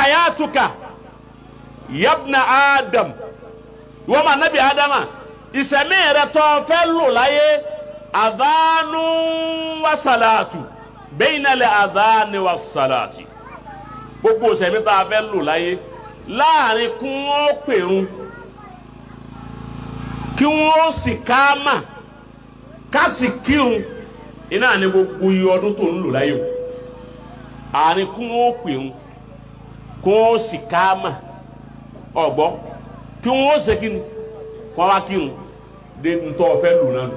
hayatuka yabna Adam wọ́n ma nabi Adama ìsẹ̀mí rẹ̀ tó fẹ́ lò láyé adhanu wa salatu bayna al adhani wa salati gbogbo ìsẹ̀mí tá a fẹ́ lò láyé láàrin kún ó pèrún kí wọ́n sì káàmà ká sì kírun iná ní gbogbo iye ọdún tó ń lò láyé o àárín kún ó pèrún kún ó sì káàmà ọ̀gbọ́ kí wọ́n ó ṣe kí ni wọ́n wá kírun dé ntọ́ fẹ́ lò náà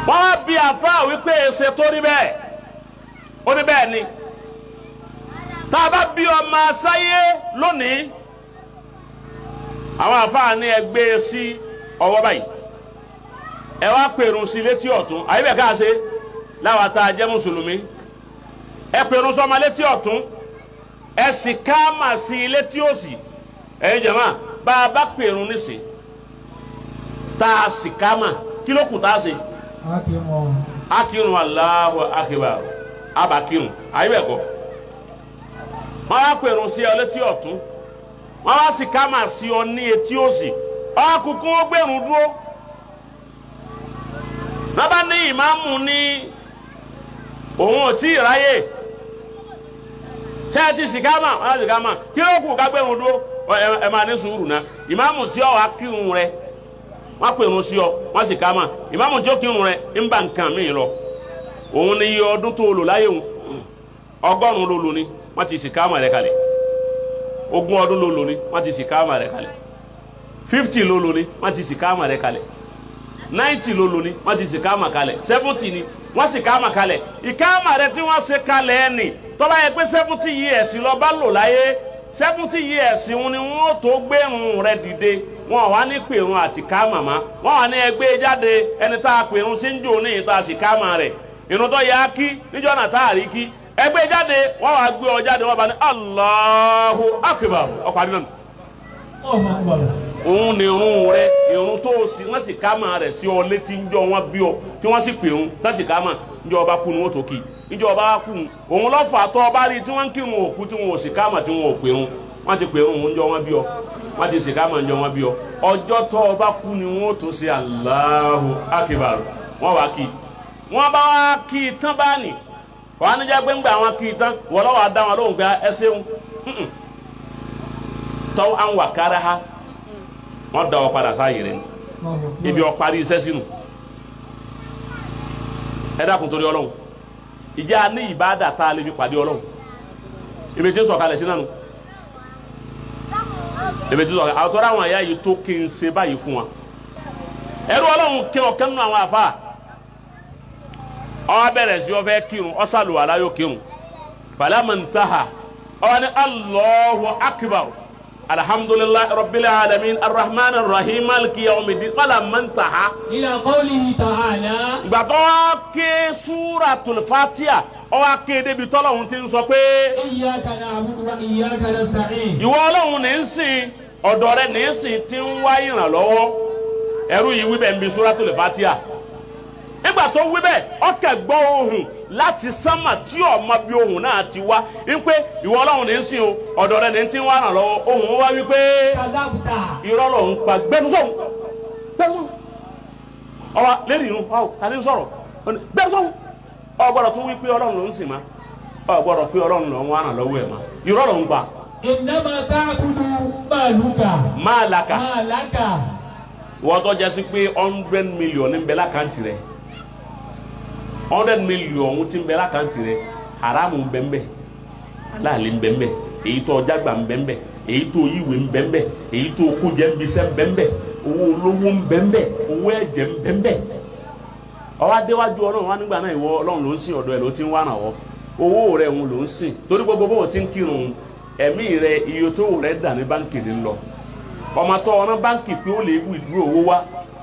wọ́n wá bí àfáà wípé ṣe tó rí bẹ́ẹ̀ ó ní bẹ́ẹ̀ ni tá a bá bí ọmọ sáyé lónìí àwọn àfáà ní ẹgbẹ́ sí ọwọ́ báyìí ẹ wá pèrún sí létí ọ̀tún àyíbẹ̀ ká ṣe láwa tá a jẹ́ mùsùlùmí ẹ pèrún sọ́mọ létí ọ̀tún ẹ sì káàmà sí létí òsì ẹ̀yin jàmáà bá a bá pèrún nísìn tá a sì káàmà kí ló kù tá a ṣe akírun Allahu akbar abakírun àyíbẹ̀ kọ́ wọ́n wá pèrún sí ọ létí ọ̀tún wọ́n wá sì káàmà sí ọ ní etí òsì ọkùnkùn ó gbẹ̀rún dúró lọ́ba ní ìmáàmù ní òun ò tí ì ráyè ṣé ẹ ti sì káàmà wọ́n á sì káàmà kí ló kù ká gbẹ̀rún dúró ẹ máa ní sùúrù náà ìmáàmù tí ọ wá kírun rẹ wọ́n pèrún sí ọ wọ́n sì káàmà ìmáàmù tí ó kírun rẹ ń bá nǹkan míì lọ òun ní iye ọdún tó lò láyé òun 100 ló lò ní wọ́n ti sì káàmà rẹ kalẹ̀ 20 ọdún ló lò ní wọ́n ti sì káàmà rẹ kalẹ̀ 50 ló lò ní wọ́n ti sì káàmà rẹ kalẹ̀ 90 ló lò ní wọ́n ti sì káàmà kalẹ̀ 70 ni wọ́n sì káàmà kalẹ̀ ìkáàmà rẹ tí wọ́n ṣe kalẹ̀ ẹ̀ nì tó bá yẹ pé 70 years lọ bá lò láyé 70 years wọn ni wọ́n tó gbẹ̀rún rẹ dìde wọ́n wá ní pèrún àti káàmà má wọ́n wá ní ẹgbẹ́ jáde ẹni tá a pèrún sí ń jò ní ìta sì káàmà rẹ̀ ìrun tó yẹ á kí níjọ́ náà tá a rí kí ẹgbẹ́ jáde wọ́n wá gbé ọ jáde wọ́n bá ní Allahu akbar ọkọ̀ àdínà òun ni irun rẹ irun tó o sì wọ́n sì káàmà rẹ̀ sí ọ létí níjọ́ wọ́n bí ọ tí wọ́n sì pèrún láti káàmà níjọ́ ọba kú ni wọ́n tó kì níjọ́ ọba kú òun lọ́fà tó ọba rí tí wọ́n ń kírun òkú tí wọ́n ò sì káàmà tí wọ́n ò pèrún wọ́n ti pèrún òun níjọ́ wọ́n bí ọ wọ́n ti sì káàmà níjọ́ wọ́n bí ọ ọjọ́ tó ọba kú ni wọ́n tó ṣe Allahu akbar wọ́n wá kí wọ́n bá wá kí tán bá nì wọ́n á ní jẹ́ pé ń gbà wọn kí tán wọ́n lọ́wọ́ adá wọn lóhùn pé ẹ ṣeun tọ́ à ń wà kára ha wọ́n da ọ padà sáàyè rẹ̀ ibi ọ parí iṣẹ́ sínú ẹ dákun torí Ọlọ́run ìjà ní ìbádà tá a lè fi pàdé Ọlọ́run ibi tí ń sọ̀kalẹ̀ sí nánu ibi tí ń sọ̀kalẹ̀ àwọn tó ráwọn ẹ̀yà yìí tó kí n ṣe báyìí fún wa ẹrú Ọlọ́run kí ọ̀kẹ́ nínú àwọn àfa ó bẹ̀rẹ̀ sí ó fẹ́ kírun ó sàlùwàlá yóò kírun falamma intaha ó ní Allahu akbar alhamdulillahi rabbil alamin arrahman arrahim maliki yawmiddin falamma intaha ila qawlihi ta'ala gbàtọ́ ké suratul fatiha ó wá ké débi tọ́lọ́hun ti ń sọ pé iyyaka na'budu wa iyyaka nasta'in ìwọ Ọlọ́run ní ń sìn ọ̀dọ̀ rẹ̀ ní ń sìn tí ń wá ìrànlọ́wọ́ ẹrú yìí wí bẹ́ẹ̀ ń bi suratul fatiha nígbà tó wí bẹ́ẹ̀ ọkẹ́ gbọ́ ohùn láti sánmà tí ọmọ bí ohùn náà ti wá wípé ìwọ Ọlọ́run ní ń sìn o ọ̀dọ̀ rẹ̀ ní ti ń wá ràn lọ́wọ́ ohùn wá wípé irọ́ lòun pa gbẹ́nusọ́hún gbẹ́nusọ́hún ọwọ́ lérí inú ọ̀hún tani ń sọ̀rọ̀ gbẹ́nusọ́hún ọgbọ́dọ̀ tún wí pé Ọlọ́run ló ń sìn má ọgbọ́dọ̀ pé Ọlọ́run ló ń wá ràn lọ́wọ́ ẹ̀ má irọ́ lòun pa. innama ta'budu ma'laka wọ́n tó jẹ́ sí pé 100 million ní ń bẹ lákàntì rẹ̀ 100 million ti ń bẹ lákàntì rẹ̀ haramu ń bẹ ń bẹ aláàlẹ́ ń bẹ ń bẹ èyí tó ọjàgbà ń bẹ ń bẹ èyí tó yíwèé ń bẹ ń bẹ èyí tó kójẹ ń bisẹ́ ń bẹ ń bẹ owó olówó ń bẹ ń bẹ owó ẹ̀jẹ̀ ń bẹ ń bẹ ọwọ́ adéwájú Ọlọ́run wá nígbà náà ìwọ Ọlọ́run ló ń sìn ọ̀dọ̀ ẹ̀ ló ti ń wá ràn wọ́ owó rẹ̀ òun ló ń sìn torí gbogbo bó ti ń kírun ẹ̀mí rẹ̀ iye tó rẹ̀ dà ní báńkì ní lọ ọmọ tó ọ̀nà báńkì pé ó lè withdraw owó wá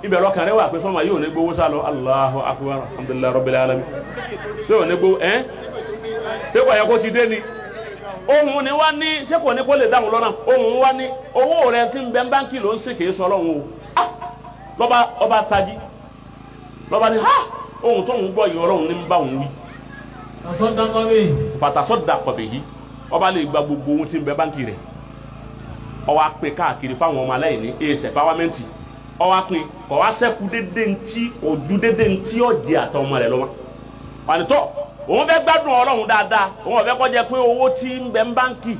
ibẹ̀ lọ́kàn rẹ̀ wà pé sọ́mọ yóò ní gbowó sálọ Allahu akbar alhamdulillahi rabbil alamin ṣé ò ní gbowó ṣé kò yẹ kó ti dé ni ohun ni wá ní ṣé kò ní kó lè dáhùn lọ́nà ohun wá ní owó rẹ̀ tí ń bẹ báńkì ló ń sìn kì í sọ Ọlọ́run o lọ́ba tají lọ́ba ní ohun tó ń gbọ́ yìí Ọlọ́run ní ń bá òun wí fatasaddaqa bihi ọba lè gba gbogbo ohun tí ń bẹ báńkì rẹ̀ ó wá pín káàkiri fáwọn ọmọ aláìní èsè pàwámẹ́ǹtì ó wá pín kọ̀ wá sẹ́kù dédé ntí ojú dédé ntí ọ̀jẹ̀ àtọmọ rẹ̀ lọ́wọ́ pànítọ́ òun fẹ́ gbádùn Ọlọ́run dáadáa òun ọ̀fẹ́ kọ́ jẹ́ pé owó tí ń bẹ ń báńkì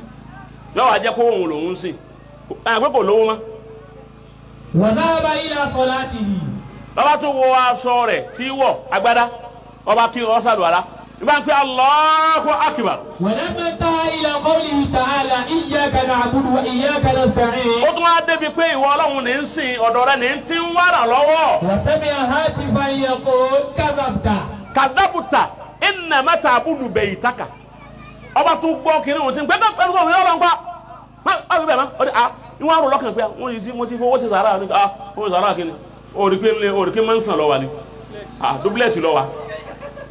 yóò wá jẹ́ kó òun lòun sìn ẹ̀ pé kò lówó mọ́. wa dhahaba ila salatihi. lọ́ba tó wọ aṣọ rẹ̀ tí wọ̀ agbádá ọba kí ọ sàlùwàlá ìbá ń pè Allahu akbar. walamma intaha ila qawlihi ta'ala iyyaka na'budu wa iyyaka nasta'in. ó tún wá débi pé ìwọ Ọlọ́run ní ń sìn ọ̀dọ̀ rẹ̀ ní ti ń wàrà lọ́wọ́. wa sami'a hatifan yaqul kadhabta. kadhabta innama ta'budu baytaka. ọba tún gbọ́ kiri òun ti ń pẹ́ pẹ́ pẹ́ Ọlọ́run pa má bí bẹ́ẹ̀ má ọdẹ ìwọ̀n àrùn lọ́kàn pé wọ́n ti fowó ti sàrà ní owó sàrà kí ni òrìkí máa ń sàn lọ́wọ́ ni dúbílẹ̀tì lọ́wọ́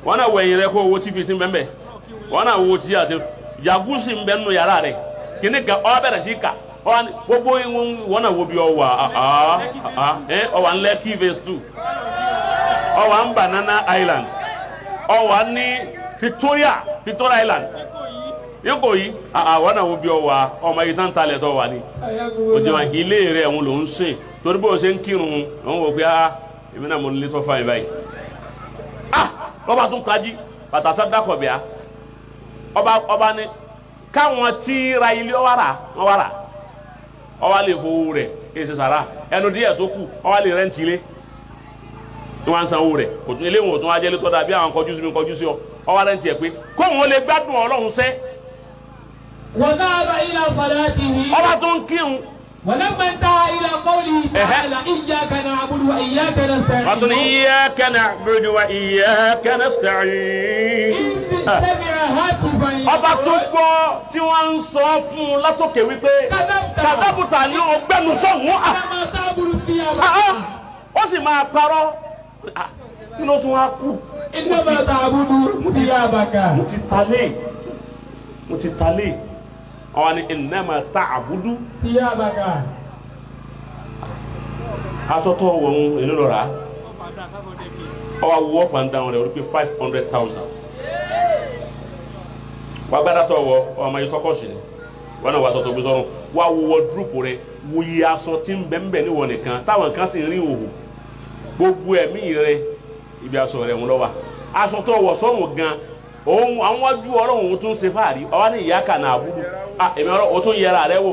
wọn náà wẹ̀yìn rẹ kó owó tí fi ti ń bẹ́ẹ̀ wọn náà owó tí àti yagusi ń bẹ́ nù yàrá rẹ kìíní ka ọ bẹ̀rẹ̀ sí ka gbogbo wọn náà wo bí ọ wà ọ wà ń Lekki phase 2 ọ wà ń Banana Island ọ wà ní Victoria Island yíkò yìí wọn náà wo bí ọ wà ọmọ yìí tán talẹ̀ tó wà ní òjò ilé rẹ̀ òun ló ń sìn torí bó o ṣe ń kírun òun wò pé èmi náà mo ní létọ́ fáyín báyìí lọ́ba tún tají fatasaddaqa biha ọba ní káwọn tí ra ilé wọn wá rà ọba lè fowó rẹ̀ èsì sàrà ẹnu díẹ̀ tó kù ọba lè rẹ́ǹtì ilé tí wọ́n ń sanwó rẹ̀ kò tún ilé wọn ò tún wá jẹ́ létọ́ dàbí àwọn kọjú sí mi kọjú sí ọ ọba rẹ́ǹtì ẹ̀ pé kóun lè gbádùn Ọlọ́run sẹ́. wa dhahaba ila salatihi. ọba tó ń kírun. ولما انتهى إلى قوله تعالى إياك نعبد وإياك نستعين. إياك نعبد وإياك نستعين. سمع هاتفا ọba tó gbọ́ tí wọ́n ń sọ fún un látòkè wípé kàdábùtà ní ọgbẹ́nu sọ̀hún. ó sì máa parọ́ kí ló tún wá kú. إنما تعبد ثيابك. mo ti talé àwọn ni innama ta'budu thiyabaka. aṣọ tó wọ̀ ń èlò lọ́ra ọwọ́ wọ́ pàǹdà rẹ̀ orí pé 500,000 wà gbádà tó wọ ọmọ yìí tọkọ sí ni wọn náà wà tọ́tọ́ gbé sọ́run wà wọ dúrúpù rẹ̀ wòye aṣọ tí ń bẹ́ẹ̀ níwọ̀n nìkan táwọn kan sì rí òhù gbogbo ẹ̀mí rẹ̀ ibi aṣọ rẹ̀ ń lọ́wọ́ aṣọ tó wọ̀ sọ́run gan òun àwọn wájú Ọlọ́run tún ṣe fáàrí ọwọ́ ní iyyaka na'budu èmi Ọlọ́run tún yẹra rẹ wò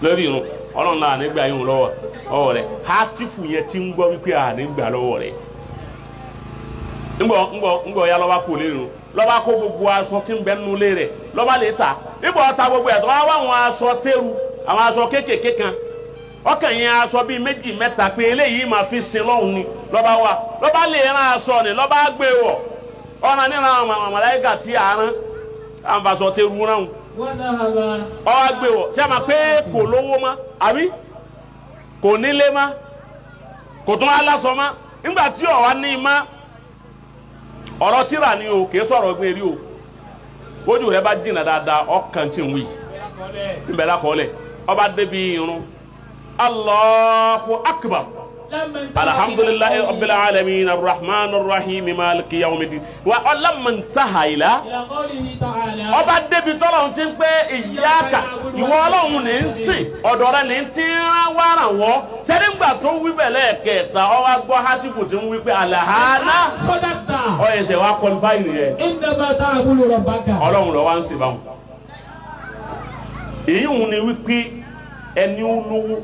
lórí irun Ọlọ́run náà nígbà yìí lọ́wọ́ rẹ̀ hátìfù yẹn ti ń gbọ́ wípé nígbà lọ́wọ́ rẹ̀ ńgbọ̀ ya lọ́ba kò lérun lọ́ba kó gbogbo aṣọ tí ń bẹ nínú ilé rẹ̀ lọ́ba lè ta nígbà ọ̀ta gbogbo ẹ̀ tó wá wá àwọn aṣọ tẹ́rù àwọn aṣọ kéékèèké kan ọkàn yẹn aṣọ bíi méjì mẹ́ta pé eléyìí máa fi sin lọ́hùn ni lọ́ba lè rán aṣọ ni lọ́ba gbé wọ̀ ọ̀nà nínú àwọn màláíkà tí a rán àwọn bàṣọ tẹ ru rán ọ gbé wọ ṣé a máa pé kò lówó má àbí kò nílé má kò tún aláṣọ má nígbà tí ọ̀wá ní má ọ̀rọ̀ tíra ni o kìí sọ̀rọ̀ gbé rí o ojú rẹ bá jìnnà dáadáa ọkàn tí ń wí níbẹ̀ lákọọ́lẹ̀ ọba débi irun Allahu akbar. alhamdulillahi rabbil alamin arrahman arrahim maliki yawmiddin wa lamma intaha ila ọba débi tọ́lọ́run ti ń pé iyyaka ìwọ Ọlọ́run ní ń sìn ọ̀dọ̀ rẹ̀ ní ti rán wàrà wọ́ sẹ́díngbà tó wí bẹ̀lẹ́ kẹta ọwọ́ gbọ́ hátìkù tí ń wí pé alahana ọ̀yẹ̀sẹ̀ wa kọlifá yìí yẹ Ọlọ́run lọ wá ń sìn báwọn èyí ń ní wípé ẹni olówó